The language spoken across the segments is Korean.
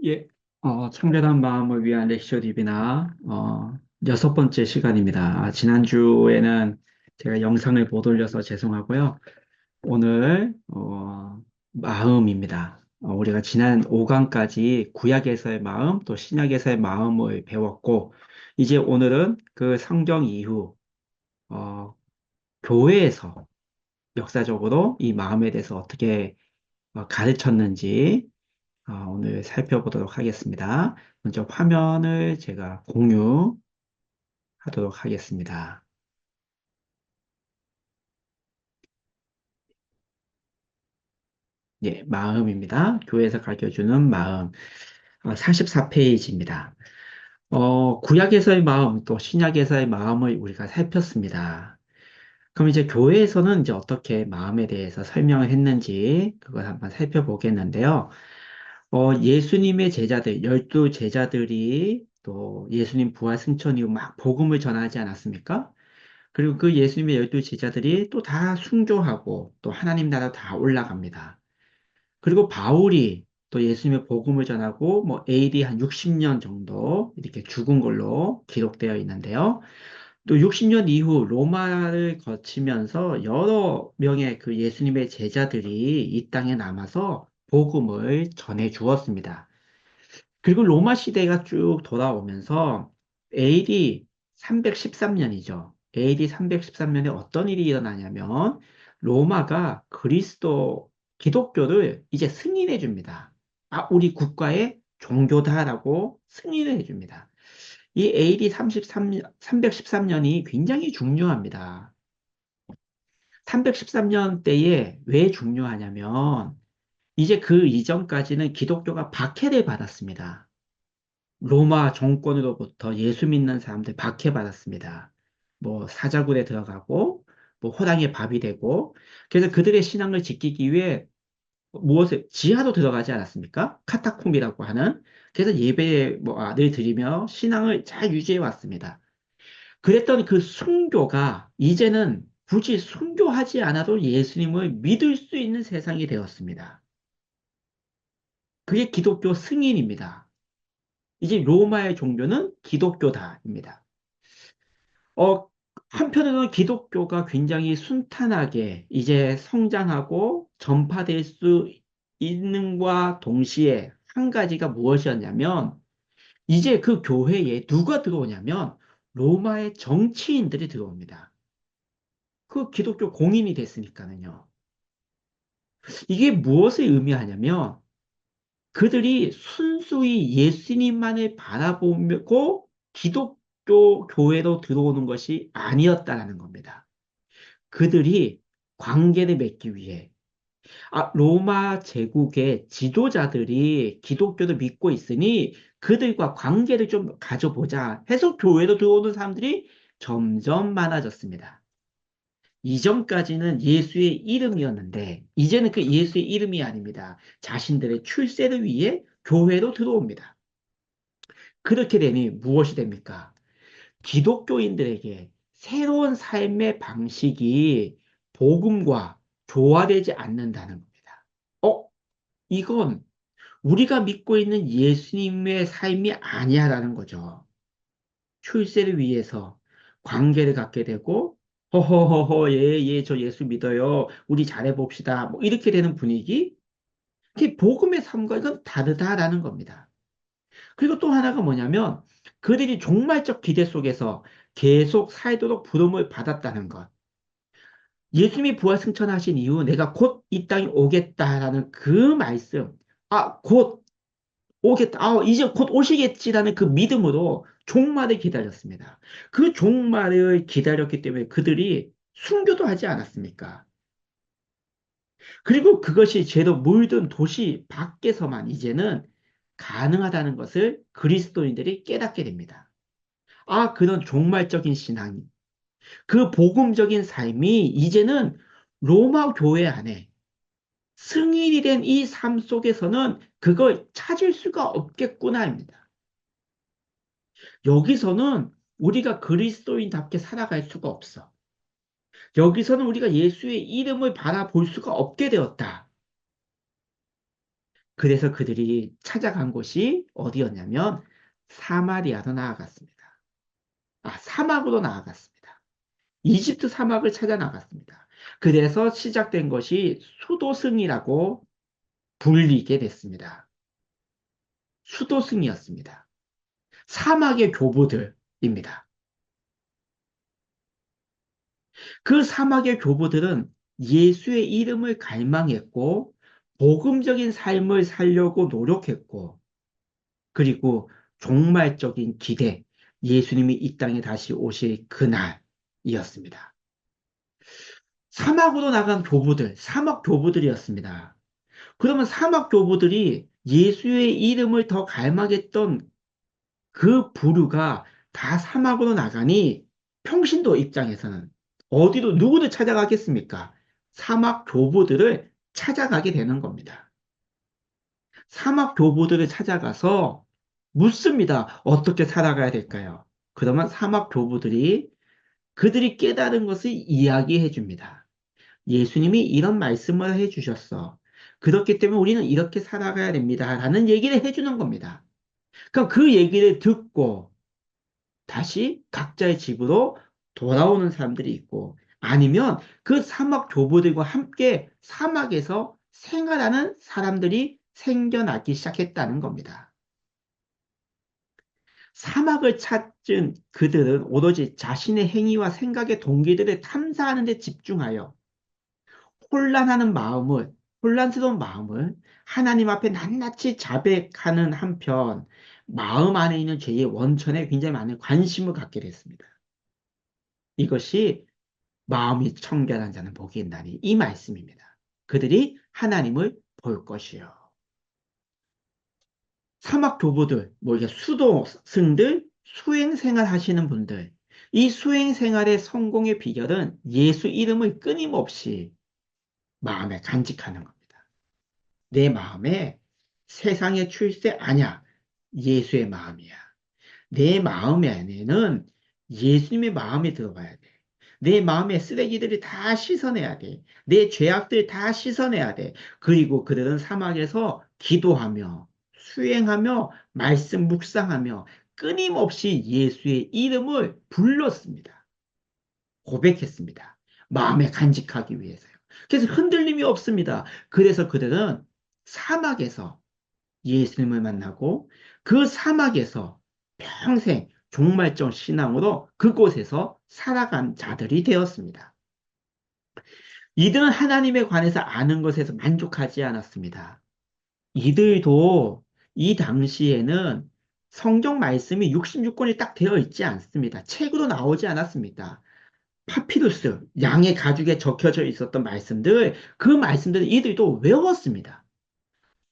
예, 청결한 마음을 위한 렉처 디비나, 6번째 시간입니다. 지난주에는 제가 영상을 못 올려서 죄송하고요. 오늘, 마음입니다. 우리가 지난 5강까지 구약에서의 마음, 또 신약에서의 마음을 배웠고, 이제 오늘은 그 성경 이후, 어, 교회에서 역사적으로 이 마음에 대해서 어떻게 가르쳤는지, 오늘 살펴보도록 하겠습니다. 먼저 화면을 제가 공유하도록 하겠습니다. 예, 마음입니다. 교회에서 가르쳐주는 마음. 44페이지입니다. 구약에서의 마음, 또 신약에서의 마음을 우리가 살폈습니다. 그럼 이제 교회에서는 이제 어떻게 마음에 대해서 설명을 했는지 그걸 한번 살펴보겠는데요. 예수님의 제자들, 12제자들이 또 예수님 부활 승천 이후 막 복음을 전하지 않았습니까? 그리고 그 예수님의 12제자들이 또 다 순교하고 또 하나님 나라 다 올라갑니다. 그리고 바울이 또 예수님의 복음을 전하고 뭐 AD 한 60년 정도 이렇게 죽은 걸로 기록되어 있는데요. 또 60년 이후 로마를 거치면서 여러 명의 그 예수님의 제자들이 이 땅에 남아서 복음을 전해 주었습니다. 그리고 로마 시대가 쭉 돌아오면서 AD 313년이죠. AD 313년에 어떤 일이 일어나냐면 로마가 기독교를 이제 승인해 줍니다. 우리 국가의 종교다라고 승인해 줍니다. 이 AD 313년이 굉장히 중요합니다. 313년 때에 왜 중요하냐면 이제 그 이전까지는 기독교가 박해를 받았습니다. 로마 정권으로부터 예수 믿는 사람들 박해받았습니다. 뭐 사자굴에 들어가고 뭐 호랑이의 밥이 되고 그래서 그들의 신앙을 지키기 위해 지하로 들어가지 않았습니까? 카타콤이라고 하는 그래서 예배에 늘 드리며 신앙을 잘 유지해 왔습니다. 그랬던 그 순교가 이제는 굳이 순교하지 않아도 예수님을 믿을 수 있는 세상이 되었습니다. 그게 기독교 승인입니다. 이제 로마의 종교는 기독교다입니다. 어, 한편으로는 기독교가 굉장히 순탄하게 이제 성장하고 전파될 수 있는과 동시에 한 가지가 무엇이었냐면 이제 그 교회에 누가 들어오냐면 로마의 정치인들이 들어옵니다. 그 기독교 공인이 됐으니까는요. 이게 무엇을 의미하냐면 그들이 순수히 예수님만을 바라보고 기독교 교회로 들어오는 것이 아니었다라는 겁니다. 그들이 관계를 맺기 위해 로마 제국의 지도자들이 기독교를 믿고 있으니 그들과 관계를 좀 가져보자 해서 교회로 들어오는 사람들이 점점 많아졌습니다. 이전까지는 예수의 이름이었는데 이제는 그 예수의 이름이 아닙니다. 자신들의 출세를 위해 교회로 들어옵니다. 그렇게 되니 무엇이 됩니까? 기독교인들에게 새로운 삶의 방식이 복음과 조화되지 않는다는 겁니다. 어, 이건 우리가 믿고 있는 예수님의 삶이 아니야라는 거죠. 출세를 위해서 관계를 갖게 되고, 허허허허, 예, 예, 저 예수 믿어요. 우리 잘해봅시다. 뭐 이렇게 되는 분위기? 그게 복음의 삶과 이건 다르다라는 겁니다. 그리고 또 하나가 뭐냐면, 그들이 종말적 기대 속에서 계속 살도록 부름을 받았다는 것. 예수님이 부활 승천하신 이후 내가 곧 이 땅에 오겠다라는 그 말씀. 곧 오겠다. 이제 곧 오시겠지라는 그 믿음으로 종말을 기다렸습니다. 그 종말을 기다렸기 때문에 그들이 순교도 하지 않았습니까? 그리고 그것이 죄로 물든 도시 밖에서만 이제는 가능하다는 것을 그리스도인들이 깨닫게 됩니다. 그런 종말적인 신앙, 그 복음적인 삶이 이제는 로마 교회 안에 승인이 된 이 삶 속에서는 그걸 찾을 수가 없겠구나입니다. 여기서는 우리가 그리스도인답게 살아갈 수가 없어. 여기서는 우리가 예수의 이름을 바라볼 수가 없게 되었다. 그래서 그들이 찾아간 곳이 어디였냐면 사마리아로 나아갔습니다. 사막으로 나아갔습니다. 이집트 사막을 찾아 나갔습니다. 그래서 시작된 것이 수도승이라고 불리게 됐습니다. 수도승이었습니다. 사막의 교부들입니다. 그 사막의 교부들은 예수의 이름을 갈망했고, 복음적인 삶을 살려고 노력했고, 그리고 종말적인 기대, 예수님이 이 땅에 다시 오실 그날이었습니다. 사막으로 나간 교부들, 사막 교부들이었습니다. 그러면 사막 교부들이 예수의 이름을 더 갈망했던 그 부류가 다 사막으로 나가니 평신도 입장에서는 어디로 누구를 찾아가겠습니까? 사막 교부들을 찾아가게 되는 겁니다. 사막 교부들을 찾아가서 묻습니다. 어떻게 살아가야 될까요? 그러면 사막 교부들이 그들이 깨달은 것을 이야기해 줍니다. 예수님이 이런 말씀을 해 주셨어. 그렇기 때문에 우리는 이렇게 살아가야 됩니다. 라는 얘기를 해 주는 겁니다. 그럼 그 얘기를 듣고 다시 각자의 집으로 돌아오는 사람들이 있고, 아니면 그 사막 교부들과 함께 사막에서 생활하는 사람들이 생겨나기 시작했다는 겁니다. 사막을 찾은 그들은 오로지 자신의 행위와 생각의 동기들을 탐사하는 데 집중하여 혼란하는 마음을, 혼란스러운 마음을 하나님 앞에 낱낱이 자백하는 한편, 마음 안에 있는 죄의 원천에 굉장히 많은 관심을 갖게 됐습니다. 이것이 마음이 청결한 자는 복이 있나니 이 말씀입니다. 그들이 하나님을 볼 것이요. 사막 교부들, 뭐 이게 수도승들, 수행 생활 하시는 분들, 이 수행 생활의 성공의 비결은 예수 이름을 끊임없이 마음에 간직하는 겁니다. 내 마음에 세상의 출세 아냐, 예수의 마음이야. 내 마음 안에는 예수님의 마음이 들어가야 돼. 내 마음의 쓰레기들이 다 씻어내야 돼. 내 죄악들 다 씻어내야 돼. 그리고 그들은 사막에서 기도하며 수행하며 말씀 묵상하며 끊임없이 예수의 이름을 불렀습니다. 고백했습니다. 마음에 간직하기 위해서요. 그래서 흔들림이 없습니다. 그래서 그들은 사막에서 예수님을 만나고 그 사막에서 평생 종말적 신앙으로 그곳에서 살아간 자들이 되었습니다. 이들은 하나님에 관해서 아는 것에서 만족하지 않았습니다. 이들도 이 당시에는 성경 말씀이 66권이 딱 되어 있지 않습니다. 책으로 나오지 않았습니다. 파피루스, 양의 가죽에 적혀져 있었던 말씀들, 그 말씀들을 이들도 외웠습니다.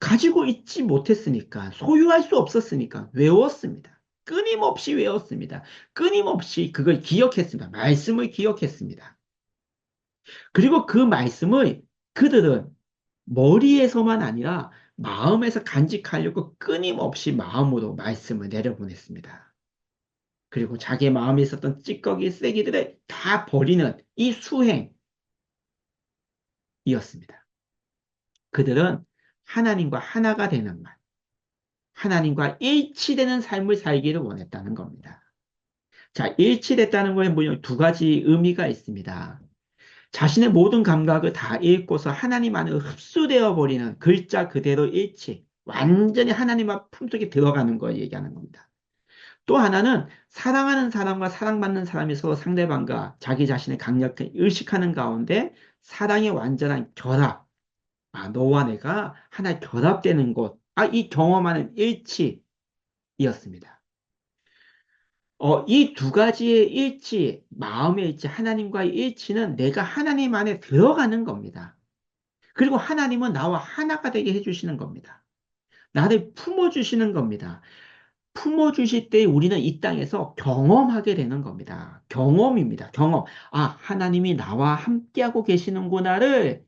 가지고 있지 못했으니까, 소유할 수 없었으니까 외웠습니다. 끊임없이 외웠습니다. 끊임없이 그걸 기억했습니다. 말씀을 기억했습니다. 그리고 그 말씀을 그들은 머리에서만 아니라 마음에서 간직하려고 끊임없이 마음으로 말씀을 내려보냈습니다. 그리고 자기 마음에 있었던 찌꺼기, 쓰레기들을 다 버리는 이 수행이었습니다. 그들은 하나님과 하나가 되는 말, 하나님과 일치되는 삶을 살기를 원했다는 겁니다. 자, 일치됐다는 거에 뭐냐, 두 가지 의미가 있습니다. 자신의 모든 감각을 다 읽고서 하나님 안에 흡수되어 버리는 글자 그대로 일치, 완전히 하나님 앞 품속에 들어가는 걸 얘기하는 겁니다. 또 하나는 사랑하는 사람과 사랑받는 사람이 서로 상대방과 자기 자신의 강력하게 의식하는 가운데 사랑의 완전한 결합, 너와 내가 하나 결합되는 곳, 이 경험하는 일치이었습니다. 이 두 가지의 일치, 마음의 일치, 하나님과의 일치는 내가 하나님 안에 들어가는 겁니다. 그리고 하나님은 나와 하나가 되게 해주시는 겁니다. 나를 품어주시는 겁니다. 품어주실 때 우리는 이 땅에서 경험하게 되는 겁니다. 경험입니다. 경험. 하나님이 나와 함께하고 계시는구나를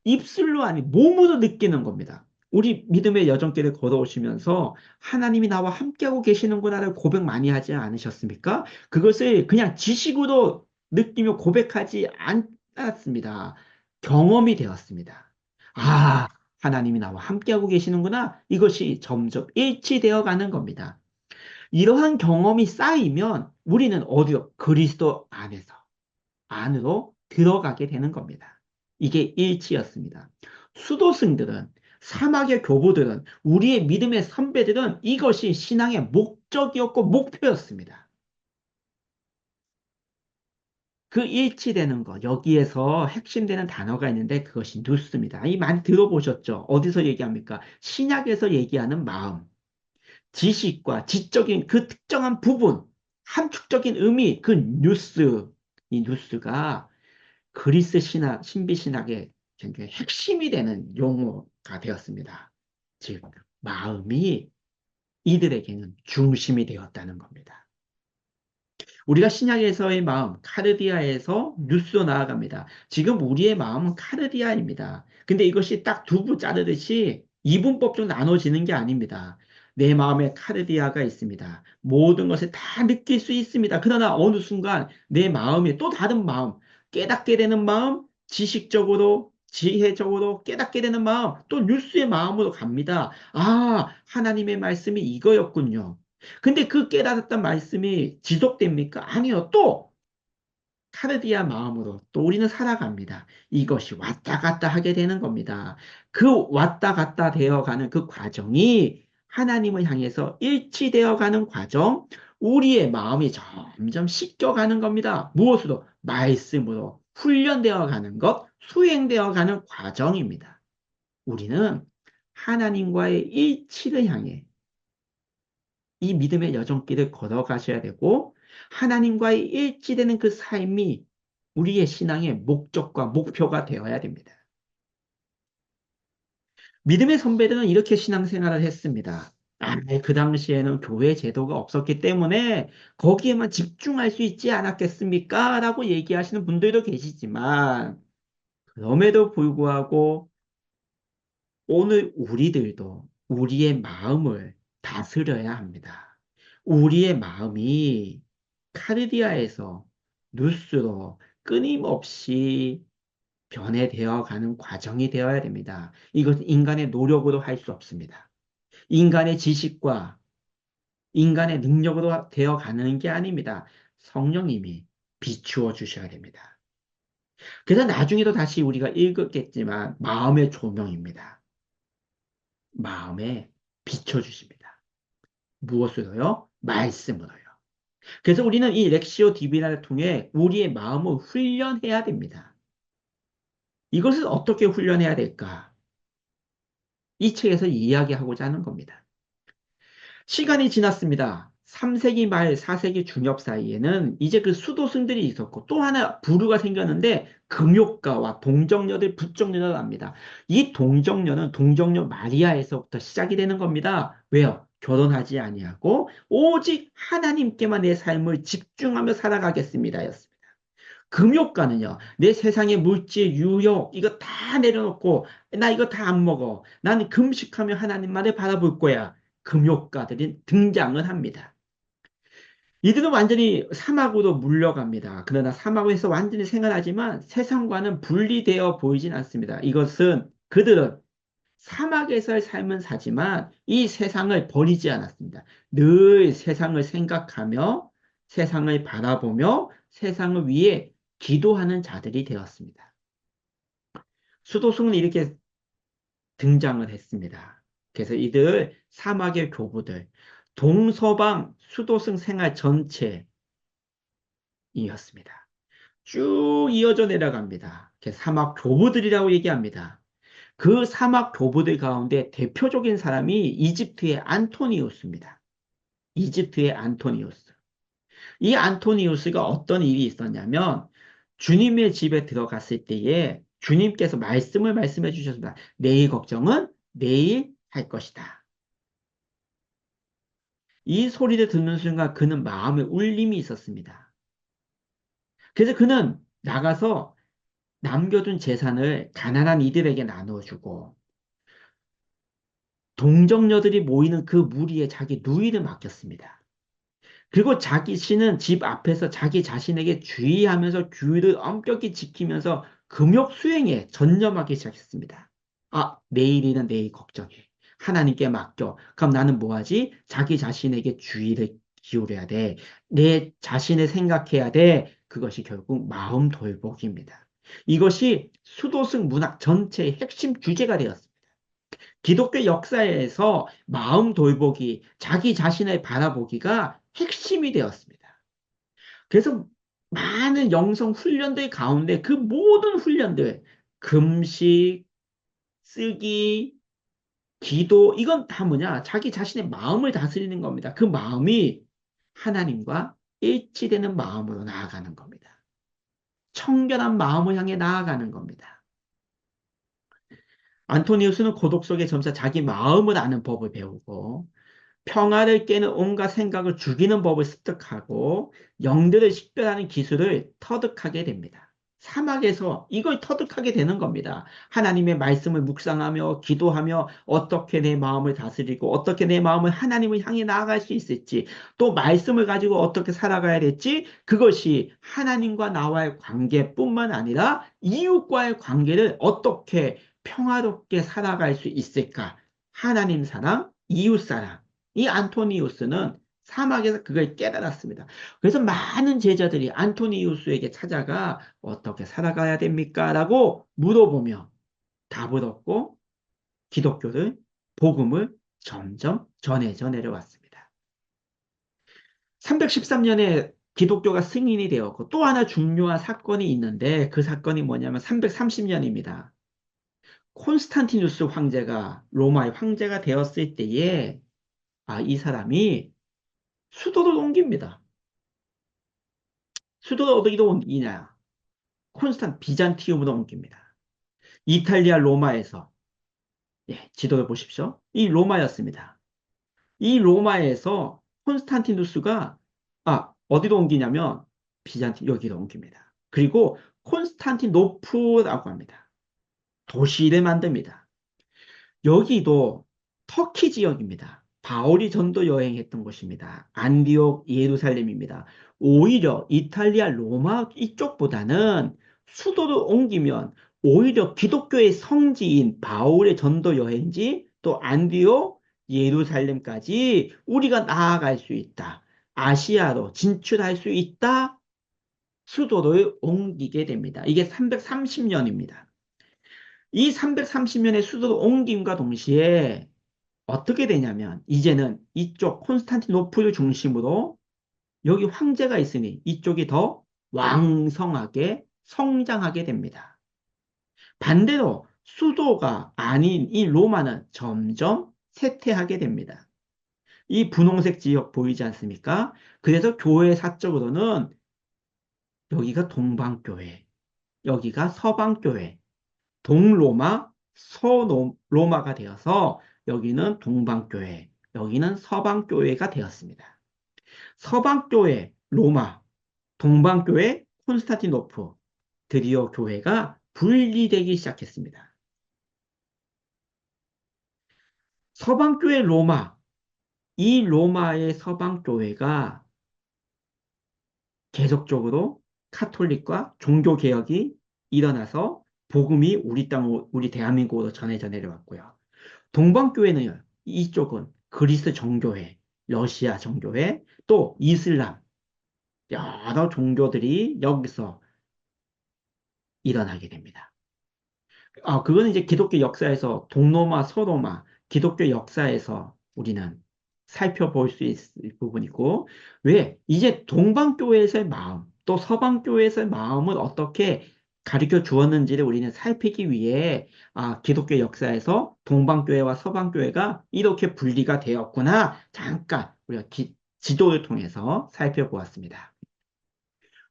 입술로 아니 몸으로 느끼는 겁니다. 우리 믿음의 여정길을 걸어오시면서 하나님이 나와 함께하고 계시는구나를 고백 많이 하지 않으셨습니까? 그것을 그냥 지식으로 느끼며 고백하지 않았습니다. 경험이 되었습니다. 아, 하나님이 나와 함께하고 계시는구나. 이것이 점점 일치되어 가는 겁니다. 이러한 경험이 쌓이면 우리는 어디요? 그리스도 안으로 들어가게 되는 겁니다. 이게 일치였습니다. 수도승들은 사막의 교부들은 우리의 믿음의 선배들은 이것이 신앙의 목적이었고 목표였습니다. 그 일치되는 것, 여기에서 핵심되는 단어가 있는데 그것이 누스입니다. 이 많이 들어보셨죠? 어디서 얘기합니까? 신약에서 얘기하는 마음, 지식과 지적인 그 특정한 부분, 함축적인 의미, 그 뉴스, 이 뉴스가 그리스 신학, 신비 신학의 굉장히 핵심이 되는 용어가 되었습니다. 즉, 마음이 이들에게는 중심이 되었다는 겁니다. 우리가 신약에서의 마음, 카르디아에서 뉴스로 나아갑니다. 지금 우리의 마음은 카르디아입니다. 근데 이것이 딱 두부 자르듯이 이분법적으로 나눠지는 게 아닙니다. 내 마음에 카르디아가 있습니다. 모든 것을 다 느낄 수 있습니다. 그러나 어느 순간 내 마음이 또 다른 마음, 깨닫게 되는 마음, 지식적으로, 지혜적으로 깨닫게 되는 마음, 또 뉴스의 마음으로 갑니다. 아, 하나님의 말씀이 이거였군요. 근데 그 깨달았던 말씀이 지속됩니까? 아니요. 또 카르디아 마음으로 또 우리는 살아갑니다. 이것이 왔다 갔다 하게 되는 겁니다. 그 왔다 갔다 되어가는 그 과정이 하나님을 향해서 일치되어 가는 과정, 우리의 마음이 점점 씻겨가는 겁니다. 무엇으로? 말씀으로 훈련되어 가는 것, 수행되어 가는 과정입니다. 우리는 하나님과의 일치를 향해 이 믿음의 여정길을 걸어가셔야 되고, 하나님과의 일치되는 그 삶이 우리의 신앙의 목적과 목표가 되어야 됩니다. 믿음의 선배들은 이렇게 신앙생활을 했습니다. 아, 그 당시에는 교회 제도가 없었기 때문에 거기에만 집중할 수 있지 않았겠습니까? 라고 얘기하시는 분들도 계시지만, 그럼에도 불구하고 오늘 우리들도 우리의 마음을 다스려야 합니다. 우리의 마음이 카르디아에서 누스로 끊임없이 변해되어 가는 과정이 되어야 됩니다. 이것은 인간의 노력으로 할 수 없습니다. 인간의 지식과 인간의 능력으로 되어 가는 게 아닙니다. 성령님이 비추어 주셔야 됩니다. 그래서 나중에도 다시 우리가 읽었겠지만 마음의 조명입니다. 마음에 비춰주십니다. 무엇으로요? 말씀으로요. 그래서 우리는 이 렉시오 디비나를 통해 우리의 마음을 훈련해야 됩니다. 이것을 어떻게 훈련해야 될까? 이 책에서 이야기하고자 하는 겁니다. 시간이 지났습니다. 3세기 말 4세기 중엽 사이에는 이제 그 수도승들이 있었고 또 하나 부류가 생겼는데 금욕가와 동정녀들, 부정녀가 납니다. 이 동정녀는 동정녀 마리아에서부터 시작이 되는 겁니다. 왜요? 결혼하지 아니하고 오직 하나님께만 내 삶을 집중하며 살아가겠습니다. 였습니다. 금욕가는요, 내 세상의 물질, 유욕, 이거 다 내려놓고, 나 이거 다 안 먹어. 나는 금식하며 하나님만을 바라볼 거야. 금욕가들이 등장을 합니다. 이들은 완전히 사막으로 물려갑니다. 그러나 사막에서 완전히 생활하지만 세상과는 분리되어 보이진 않습니다. 이것은 그들은 사막에서의 삶은 사지만 이 세상을 버리지 않았습니다. 늘 세상을 생각하며 세상을 바라보며 세상을 위해 기도하는 자들이 되었습니다. 수도승은 이렇게 등장을 했습니다. 그래서 이들 사막의 교부들, 동서방 수도승 생활 전체이었습니다. 쭉 이어져 내려갑니다. 사막 교부들이라고 얘기합니다. 그 사막 교부들 가운데 대표적인 사람이 이집트의 안토니우스입니다. 이집트의 안토니우스. 이 안토니우스가 어떤 일이 있었냐면 주님의 집에 들어갔을 때에 주님께서 말씀을 말씀해 주셨습니다. 내일 걱정은 내일 할 것이다. 이 소리를 듣는 순간 그는 마음에 울림이 있었습니다. 그래서 그는 나가서 남겨둔 재산을 가난한 이들에게 나눠주고 동정녀들이 모이는 그 무리에 자기 누이를 맡겼습니다. 그리고 자기 씨는 집 앞에서 자기 자신에게 주의하면서 규율을 엄격히 지키면서 금욕 수행에 전념하기 시작했습니다. 내일이는 내일 걱정해. 하나님께 맡겨. 그럼 나는 뭐 하지? 자기 자신에게 주의를 기울여야 돼. 내 자신을 생각해야 돼. 그것이 결국 마음 돌보기입니다. 이것이 수도승 문학 전체의 핵심 주제가 되었습니다. 기독교 역사에서 마음 돌보기, 자기 자신을 바라보기가 핵심이 되었습니다. 그래서 많은 영성 훈련들 가운데 그 모든 훈련들, 금식, 쓰기, 기도, 이건 다 뭐냐? 자기 자신의 마음을 다스리는 겁니다. 그 마음이 하나님과 일치되는 마음으로 나아가는 겁니다. 청결한 마음을 향해 나아가는 겁니다. 안토니우스는 고독 속에 점차 자기 마음을 아는 법을 배우고 평화를 깨는 온갖 생각을 죽이는 법을 습득하고 영들을 식별하는 기술을 터득하게 됩니다. 사막에서 이걸 터득하게 되는 겁니다. 하나님의 말씀을 묵상하며 기도하며 어떻게 내 마음을 다스리고 어떻게 내 마음을 하나님을 향해 나아갈 수 있을지 또 말씀을 가지고 어떻게 살아가야 될지 그것이 하나님과 나와의 관계뿐만 아니라 이웃과의 관계를 어떻게 평화롭게 살아갈 수 있을까? 하나님 사랑, 이웃 사랑. 이 안토니우스는 사막에서 그걸 깨달았습니다. 그래서 많은 제자들이 안토니우스에게 찾아가 어떻게 살아가야 됩니까? 라고 물어보며 답을 얻고 기독교를, 복음을 점점 전해져 내려왔습니다. 313년에 기독교가 승인이 되었고 또 하나 중요한 사건이 있는데 그 사건이 뭐냐면 330년입니다. 콘스탄티누스 황제가 로마의 황제가 되었을 때에 이 사람이 수도를 옮깁니다. 수도를 어디로 옮기냐? 비잔티움으로 옮깁니다. 이탈리아 로마에서 지도를 보십시오. 이 로마였습니다. 이 로마에서 콘스탄티누스가 어디로 옮기냐면 여기로 옮깁니다. 그리고 콘스탄티노프라고 합니다. 도시를 만듭니다. 여기도 터키 지역입니다. 바울이 전도 여행했던 곳입니다. 안디옥, 예루살렘입니다. 오히려 이탈리아 로마 이쪽보다는 수도를 옮기면 오히려 기독교의 성지인 바울의 전도 여행지 또 안디옥, 예루살렘까지 우리가 나아갈 수 있다. 아시아로 진출할 수 있다. 수도를 옮기게 됩니다. 이게 330년입니다. 이 330년의 수도를 옮김과 동시에 어떻게 되냐면 이제는 이쪽 콘스탄티노플 중심으로 여기 황제가 있으니 이쪽이 더 왕성하게 성장하게 됩니다. 반대로 수도가 아닌 이 로마는 점점 쇠퇴하게 됩니다. 이 분홍색 지역 보이지 않습니까? 그래서 교회 사적으로는 여기가 동방교회, 여기가 서방교회, 동로마, 서로마가 되어서 여기는 동방교회, 여기는 서방교회가 되었습니다. 서방교회, 로마, 동방교회, 콘스탄티노프, 드디어 교회가 분리되기 시작했습니다. 서방교회 로마, 이 로마의 서방교회가 계속적으로 카톨릭과 종교개혁이 일어나서 복음이 우리 대한민국으로 전해져 내려왔고요. 동방교회는 이쪽은 그리스 정교회, 러시아 정교회, 또 이슬람, 여러 종교들이 여기서 일어나게 됩니다. 그거는 이제 기독교 역사에서 동로마, 서로마, 기독교 역사에서 우리는 살펴볼 수 있을 부분이고, 왜? 이제 동방교회에서의 마음, 또 서방교회에서의 마음을 어떻게 가르쳐 주었는지를 우리는 살피기 위해, 기독교 역사에서 동방교회와 서방교회가 이렇게 분리가 되었구나. 잠깐, 우리가 지도를 통해서 살펴보았습니다.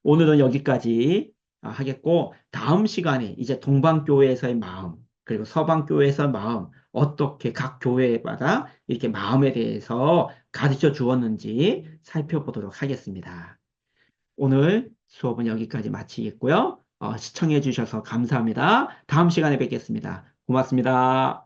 오늘은 여기까지 하겠고, 다음 시간에 이제 동방교회에서의 마음, 그리고 서방교회에서의 마음, 어떻게 각 교회마다 이렇게 마음에 대해서 가르쳐 주었는지 살펴보도록 하겠습니다. 오늘 수업은 여기까지 마치겠고요. 시청해 주셔서 감사합니다. 다음 시간에 뵙겠습니다. 고맙습니다.